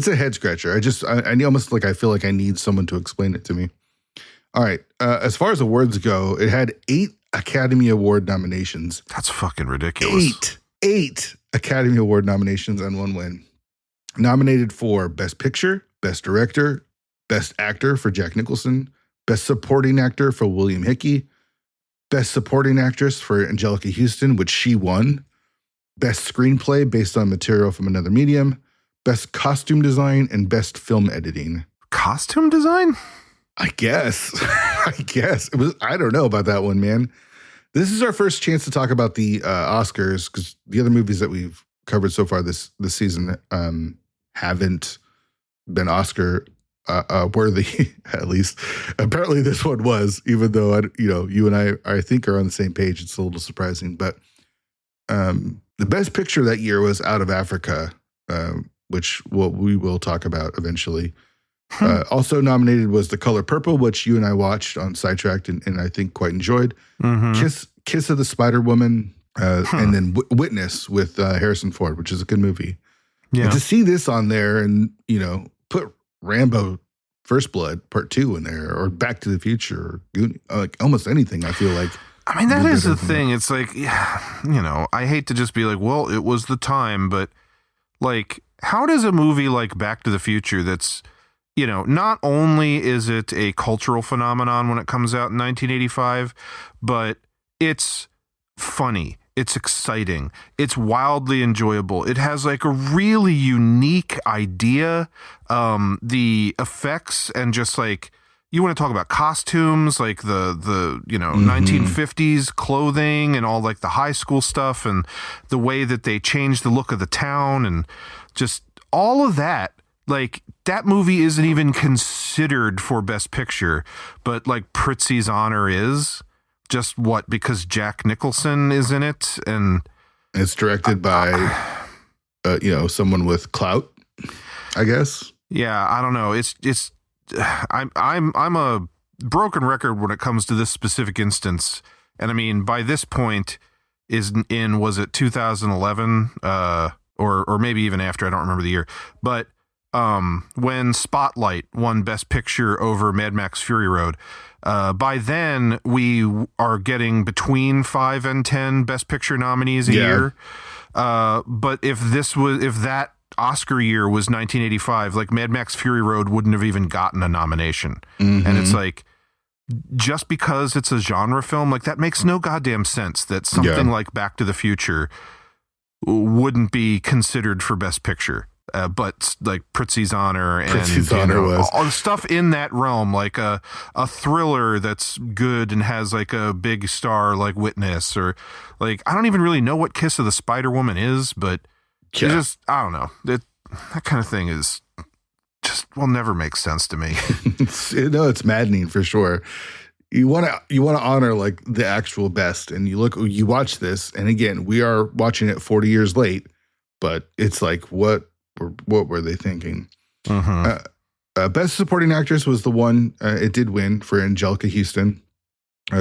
a head scratcher. I almost like I feel like I need someone to explain it to me. All right. As far as awards go, it had 8 Academy Award nominations. That's fucking ridiculous. 8 Academy Award nominations and 1 win. Nominated for Best Picture, Best Director, Best Actor for Jack Nicholson, Best Supporting Actor for William Hickey, Best Supporting Actress for Angelica Houston, which she won, Best Screenplay based on material from another medium, Best Costume Design, and Best Film Editing. Costume design? I guess. It was. I don't know about that one, man. This is our first chance to talk about the Oscars, because the other movies that we've covered so far this season haven't been Oscar worthy, at least. Apparently this one was, even though, you and I think are on the same page. It's a little surprising. But the best picture that year was Out of Africa, which we will talk about eventually. Also nominated was The Color Purple, which you and I watched on Sidetracked and I think quite enjoyed. Kiss of the Spider Woman, and then Witness with Harrison Ford, which is a good movie. Yeah. And to see this on there and, put Rambo First Blood Part 2 in there, or Back to the Future, or like almost anything, I feel like. I mean, that is the thing. It's like, I hate to just be like, well, it was the time, but like, how does a movie like Back to the Future that's, not only is it a cultural phenomenon when it comes out in 1985, but it's funny, it's exciting, it's wildly enjoyable. It has like a really unique idea. The effects and just like, you want to talk about costumes, like the 1950s clothing and all like the high school stuff and the way that they changed the look of the town and just all of that. Like, that movie isn't even considered for Best Picture, but like Prizzi's honor is just because Jack Nicholson is in it, and it's directed by someone with clout, I guess. Yeah, I don't know. I'm a broken record when it comes to this specific instance, and I mean by this point was it 2011 or maybe even after, I don't remember the year, but when Spotlight won Best Picture over Mad Max Fury Road, by then we are getting between 5 and 10 Best Picture nominees a year. But if that Oscar year was 1985, like Mad Max Fury Road wouldn't have even gotten a nomination. And it's like, just because it's a genre film, like that makes no goddamn sense that something like Back to the Future wouldn't be considered for Best Picture. But like Prizzi's Honor and all the stuff in that realm, like a thriller that's good and has like a big star like Witness, or like, I don't even really know what Kiss of the Spider Woman is, but it's just, I don't know. That kind of thing is just will never make sense to me. It's maddening for sure. You want to honor like the actual best, and you watch this, and again, we are watching it 40 years late, but it's like, what were they thinking? Best Supporting Actress was the one, it did win for Angelica Houston.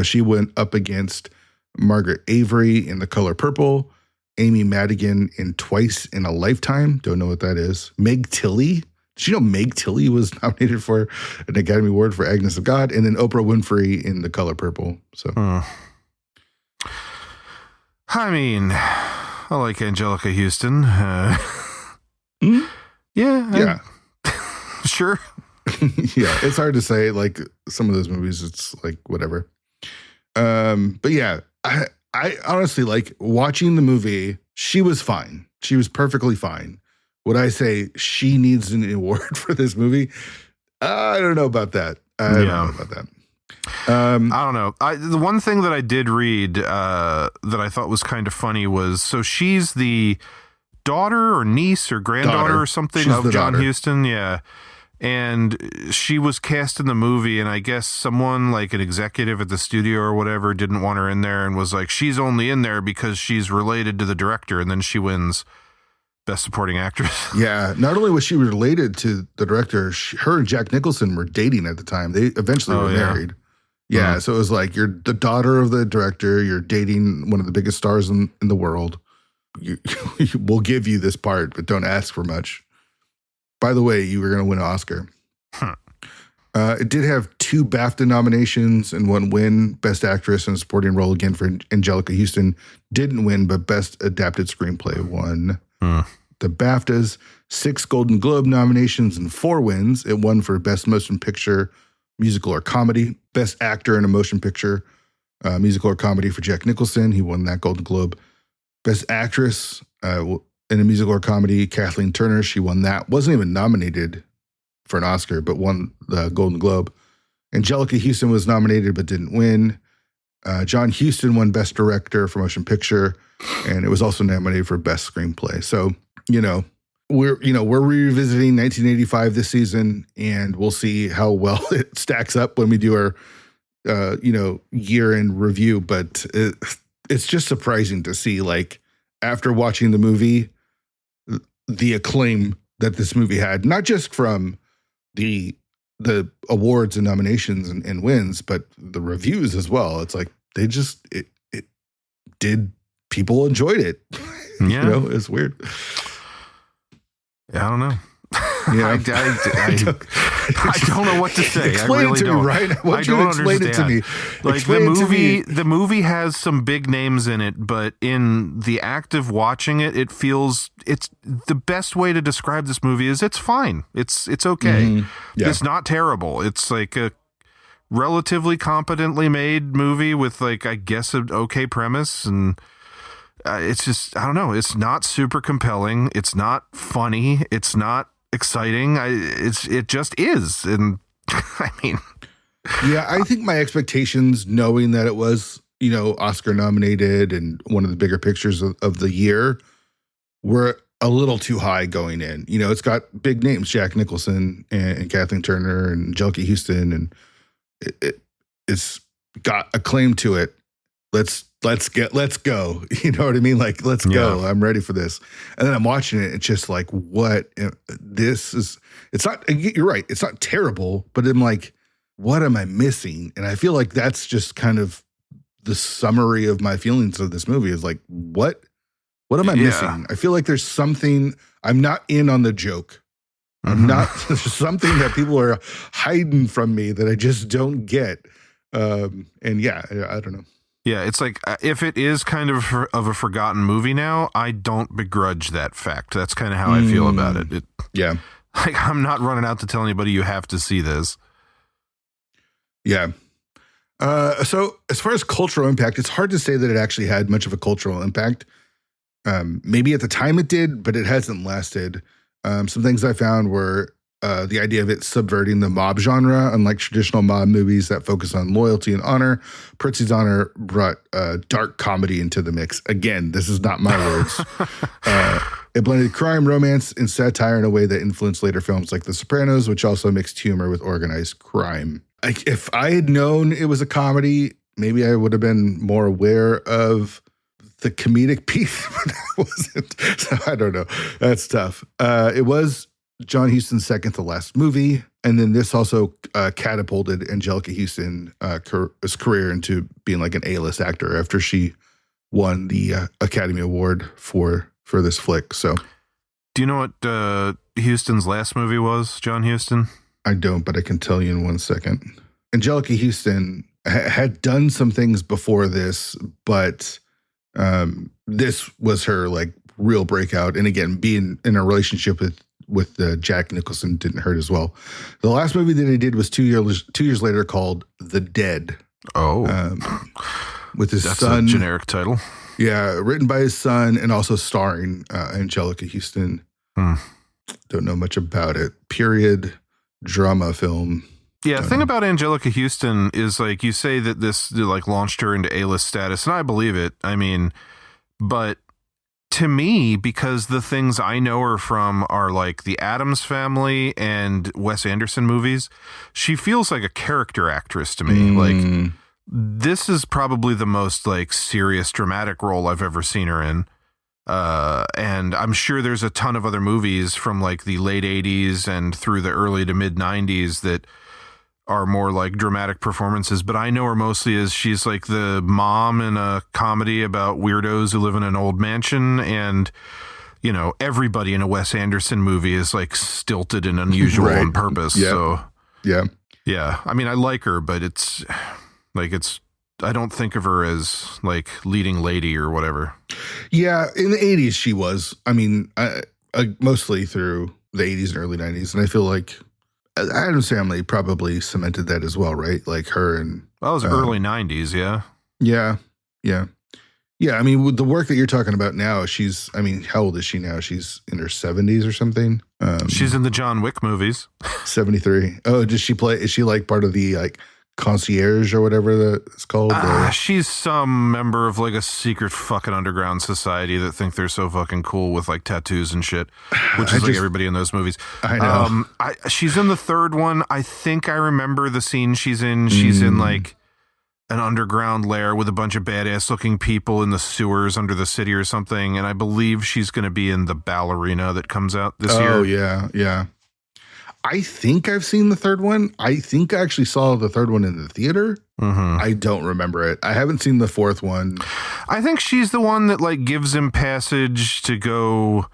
She went up against Margaret Avery in The Color Purple, Amy Madigan in Twice in a Lifetime. Don't know what that is. Meg Tilly. Did you know Meg Tilly was nominated for an Academy Award for Agnes of God? And then Oprah Winfrey in The Color Purple. So, I mean, I like Angelica Houston. Yeah. Sure. Yeah, it's hard to say. Like some of those movies, it's like whatever. But yeah, I honestly like watching the movie. She was fine. She was perfectly fine. Would I say she needs an award for this movie? I don't know about that. I don't know about that. I don't know. The one thing that I did read that I thought was kind of funny was, so she's the daughter or niece or granddaughter or something of John Huston. Yeah. And she was cast in the movie, and I guess someone like an executive at the studio or whatever didn't want her in there and was like, she's only in there because she's related to the director, and then she wins Best Supporting Actress. Yeah. Not only was she related to the director, her and Jack Nicholson were dating at the time. They eventually were married. Yeah. So it was like, you're the daughter of the director, you're dating one of the biggest stars in the world. We'll give you this part, but don't ask for much. By the way, you were going to win an Oscar. It did have 2 BAFTA nominations and 1 win. Best Actress in a Supporting Role, again for Angelica Houston. Didn't win, but Best Adapted Screenplay won. The BAFTAs, 6 Golden Globe nominations and 4 wins. It won for Best Motion Picture, Musical or Comedy. Best Actor in a Motion Picture, Musical or Comedy for Jack Nicholson. He won that Golden Globe. Best Actress in a Musical or Comedy, Kathleen Turner. She won that. Wasn't even nominated for an Oscar, but won the Golden Globe. Angelica Houston was nominated but didn't win. John Huston won Best Director for Motion Picture, and it was also nominated for Best Screenplay. So, we're revisiting 1985 this season, and we'll see how well it stacks up when we do our, year-end review. But it's just surprising to see, like, after watching the movie, the acclaim that this movie had, not just from the awards and nominations and wins, but the reviews as well. It's like people enjoyed it. Yeah. It's weird. Yeah, I don't know. Yeah. I don't know what to say. Explain I really it to don't. me, Ryan. I want you to explain it to me. Like the movie has some big names in it, but in the act of watching it, it's the best way to describe this movie is it's fine. It's okay. Mm-hmm. Yeah. It's not terrible. It's like a relatively competently made movie with, like, I guess, an okay premise, and it's just, I don't know. It's not super compelling. It's not funny. It's not exciting. It just is. And I mean, yeah, I think my expectations, knowing that it was, Oscar nominated and one of the bigger pictures of the year, were a little too high going in. It's got big names, Jack Nicholson and Kathleen Turner and Anjelica Huston, and it's got a claim to it. Let's go. You know what I mean? Like, let's go. I'm ready for this. And then I'm watching it. It's just like, what? This is, it's not, you're right. It's not terrible, but I'm like, what am I missing? And I feel like that's just kind of the summary of my feelings of this movie is like, what am I missing? I feel like there's something, I'm not in on the joke. I'm not, there's something that people are hiding from me that I just don't get. And yeah, I don't know. Yeah, it's like, if it is kind of a forgotten movie now, I don't begrudge that fact. That's kind of how I feel about it. Yeah. Like, I'm not running out to tell anybody you have to see this. Yeah. So as far as cultural impact, it's hard to say that it actually had much of a cultural impact. Maybe at the time it did, but it hasn't lasted. Some things I found were the idea of it subverting the mob genre. Unlike traditional mob movies that focus on loyalty and honor, Prizzi's Honor brought dark comedy into the mix. Again, this is not my words. It blended crime, romance, and satire in a way that influenced later films like The Sopranos, which also mixed humor with organized crime. If I had known it was a comedy, maybe I would have been more aware of the comedic piece, but I wasn't. So I don't know. That's tough. It was John Huston's second to last movie. And then this also catapulted Anjelica Huston's career into being like an A-list actor after she won the Academy Award for this flick. So, do you know what Huston's last movie was, John Huston? I don't, but I can tell you in 1 second. Anjelica Huston had done some things before this, but this was her like real breakout. And again, being in a relationship with Jack Nicholson didn't hurt as well. The last movie that he did was 2 years later called The Dead. Oh, with his that's son. A generic title. Yeah, written by his son and also starring Anjelica Huston. Don't know much about it. Period drama film. Yeah, the thing about Anjelica Huston is, like, you say that this like launched her into A-list status, and I believe it. I mean, but to me, because the things I know her from are like the Addams Family and Wes Anderson movies, she feels like a character actress to me. Like, this is probably the most like serious dramatic role I've ever seen her in. And I'm sure there's a ton of other movies from like the late 80s and through the early to mid 90s that are more like dramatic performances, but I know her mostly as she's like the mom in a comedy about weirdos who live in an old mansion, and you know, everybody in a Wes Anderson movie is like stilted and unusual on purpose. Yeah. So yeah. I mean, I like her, but it's I don't think of her as like leading lady or whatever. Yeah, in the 80s she was. I mean, mostly through the 80s and early 90s, and I feel like Addams Family probably cemented that as well, right? Like her and... That was early 90s, yeah. Yeah, I mean, with the work that you're talking about now, how old is she now? She's in her 70s or something? She's in the John Wick movies. 73. Oh, is she like part of the like concierge or whatever it's called. She's some member of like a secret fucking underground society that think they're so fucking cool with like tattoos and shit, which is like everybody in those movies. I know. She's in the third one. I think I remember the scene she's in. She's in like an underground lair with a bunch of badass looking people in the sewers under the city or something. And I believe she's going to be in the Ballerina that comes out this year. Oh, yeah. Yeah. I think I've seen the third one. I think I actually saw the third one in the theater. I don't remember it. I haven't seen the fourth one. I think she's the one that like gives him passage to go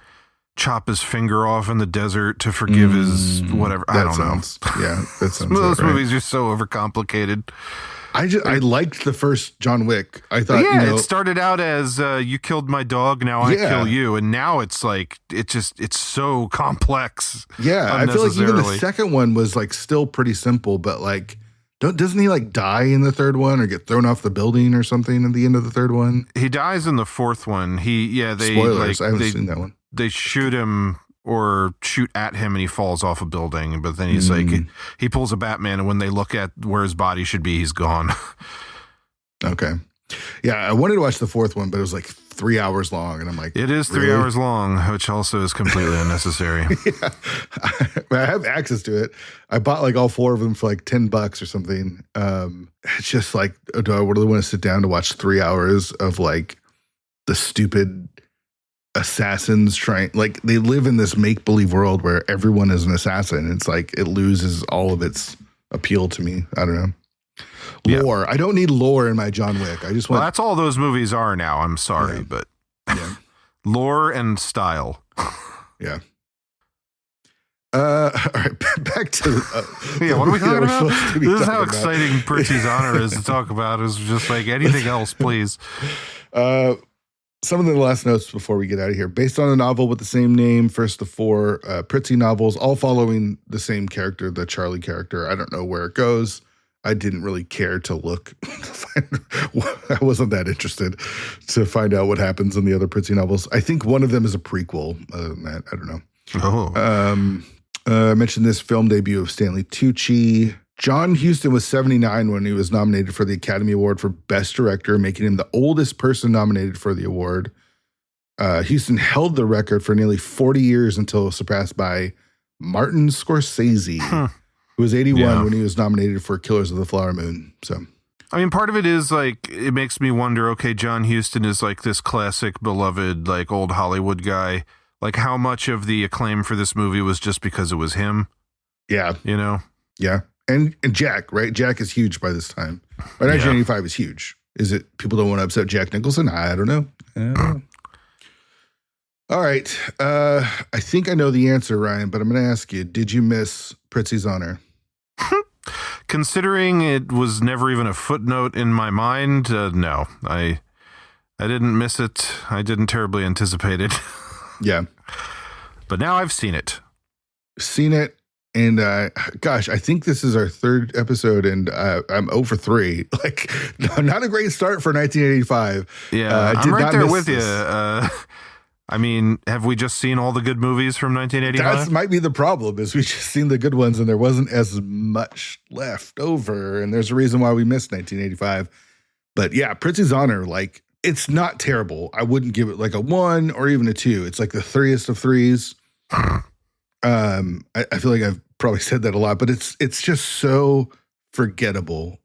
chop his finger off in the desert to forgive his whatever. I don't know. Yeah. That sounds those movies are so overcomplicated. I liked the first John Wick. I thought, it started out as you killed my dog, now I kill you, and now it's like it's so complex. Yeah, I feel like even the second one was like still pretty simple, but like doesn't he like die in the third one or get thrown off the building or something at the end of the third one? He dies in the fourth one. Spoilers. I haven't seen that one. They shoot him or shoot at him and he falls off a building, but then he's like, he pulls a Batman, and when they look at where his body should be, he's gone. Okay. Yeah, I wanted to watch the fourth one, but it was like 3 hours long, and I'm like, it is 3 hours long, which also is completely unnecessary. Yeah. I have access to it. I bought like all 4 of them for like $10 or something. It's just like, do I really want to sit down to watch 3 hours of like the stupid assassins like they live in this make-believe world where everyone is an assassin. It's like it loses all of its appeal to me. I don't know. Lore. Yeah. I don't need lore in my John Wick. I just want. Well, that's all those movies are now. I'm sorry, but lore and style. Yeah. All right, back to what are we talking about? This is how exciting Prizzi's Honor is to talk about. Is just like anything else, please. Some of the last notes before we get out of here. Based on a novel with the same name, first of 4 Prizzi novels, all following the same character, the Charlie character. I don't know where it goes. I didn't really care to look. I wasn't that interested to find out what happens in the other Prizzi novels. I think one of them is a prequel. Other than that, I don't know. I mentioned this film debut of Stanley Tucci. John Huston was 79 when he was nominated for the Academy Award for Best Director, making him the oldest person nominated for the award. Huston held the record for nearly 40 years until it was surpassed by Martin Scorsese, who was 81 when he was nominated for Killers of the Flower Moon. So, I mean, part of it is like, it makes me wonder, okay, John Huston is like this classic, beloved, like old Hollywood guy. Like how much of the acclaim for this movie was just because it was him? Yeah. You know? Yeah. And Jack, right? Jack is huge by this time. But 1985 is huge. Is it people don't want to upset Jack Nicholson? I don't know. All right. I think I know the answer, Ryan, but I'm going to ask you, did you miss Prizzi's Honor? Considering it was never even a footnote in my mind, no. I didn't miss it. I didn't terribly anticipate it. Yeah. But now I've seen it. And gosh, I think this is our 3rd episode, and I'm 0 for 3. Like, not a great start for 1985. Yeah, I'm right there with you. I mean, have we just seen all the good movies from 1985? That might be the problem, is we just seen the good ones, and there wasn't as much left over, and there's a reason why we missed 1985. But yeah, Prizzi's Honor, like, it's not terrible. I wouldn't give it like a 1 or even a 2. It's like the 3rest of 3s. I feel like I've probably said that a lot, but it's just so forgettable.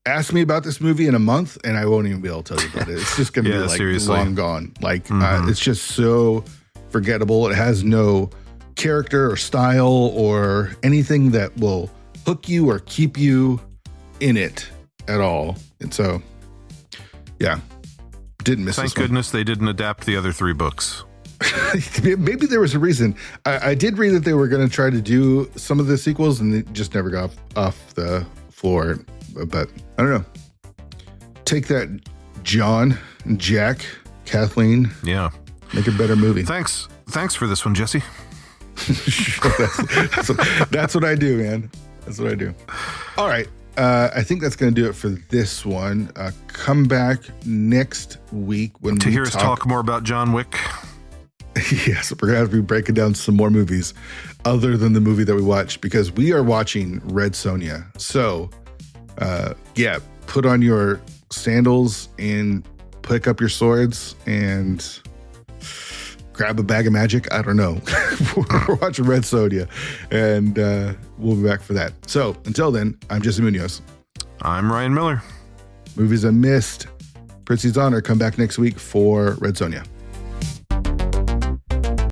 Ask me about this movie in a month, and I won't even be able to tell you about it. It's just gonna be like seriously. Long gone. Like it's just so forgettable. It has no character or style or anything that will hook you or keep you in it at all. And so, yeah, didn't miss. Thank goodness they didn't adapt the other 3 books. Maybe there was a reason. I did read that they were going to try to do some of the sequels, and it just never got off the floor. But I don't know. Take that, John, Jack, Kathleen. Yeah. Make a better movie. Thanks for this one, Jesse. That's what I do, man. That's what I do. All right. I think that's going to do it for this one. Come back next week when to hear us talk more about John Wick. Yes, we're going to be breaking down some more movies other than the movie that we watched, because we are watching Red Sonja. So Yeah, put on your sandals and pick up your swords and grab a bag of magic. I don't know. We're watching Red Sonja, and we'll be back for that. So until then, I'm Jesse Munoz. I'm Ryan Miller. Movies I missed. Prizzi's Honor. Come back next week for Red Sonja.